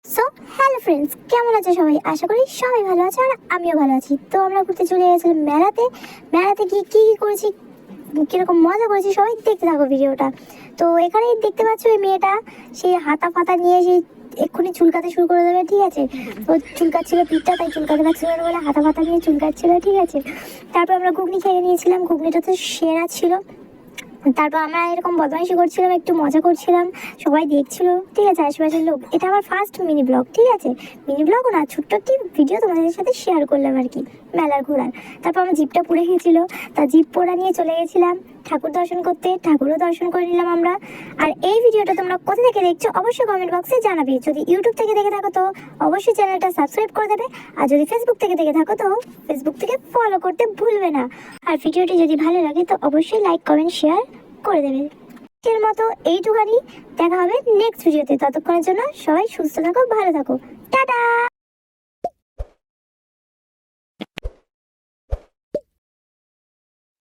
So hello friends, কেমন আছে সবাই? আশা করি সবাই ভালো আছে আর আমিও ভালো আছি। তো আমরা ঘুরতে চলে গেছিলাম মেলাতে। মেলাতে গিয়ে কী কী করেছি, কীরকম মজা করেছি সবাই দেখতে থাকো ভিডিওটা। তো এখানেই দেখতে পাচ্ছ ওই মেয়েটা সেই হাতা ফাতা নিয়ে সেই এক্ষুনি চুলকাতে শুরু করে দেবে, ঠিক আছে? ও চুলকাচ্ছিল পিঠটা, তাই চুলকাতে পারছিল না বলে হাতা ফাতা নিয়ে চুলকাচ্ছিল, ঠিক আছে? তারপর আমরা ঘুগনি খেয়ে নিয়েছিলাম, ঘুগনিটা তো সেরা ছিল। তারপর আমরা এরকম বদমাইশি করছিলাম, একটু মজা করছিলাম, সবাই দেখছিল, ঠিক আছে, আশেপাশের লোক। এটা আমার ফার্স্ট মিনি ব্লগ, ঠিক আছে? মিনি ব্লগও না, ছোট্ট একটি ভিডিও তোমাদের সাথে শেয়ার করলাম আর কি, মেলার ঘোরার। তারপর আমার জিপটা পুড়ে গিয়েছিল, তা জিপ পোড়া নিয়ে চলে গেছিলাম ঠাকুর দর্শন করতে, ঠাকুরও দর্শন করে নিলাম আমরা। আর এই ভিডিওটা তোমরা কোথা থেকে দেখছো অবশ্যই কমেন্ট বক্সে জানাবে। যদি ইউটিউব থেকে দেখে থাকো তো অবশ্যই চ্যানেলটা সাবস্ক্রাইব করে দেবে, আর যদি ফেসবুক থেকে দেখে থাকো তো ফেসবুক থেকে ফলো করতে ভুলবে না। আর ভিডিওটি যদি ভালো লাগে তো অবশ্যই লাইক কমেন্ট শেয়ার করে দেবে। এর মতো এইটুখানি, দেখা হবে নেক্সট ভিডিওতে। ততক্ষণের জন্য সবাই সুস্থ থাকো, ভালো থাকো, টাটা।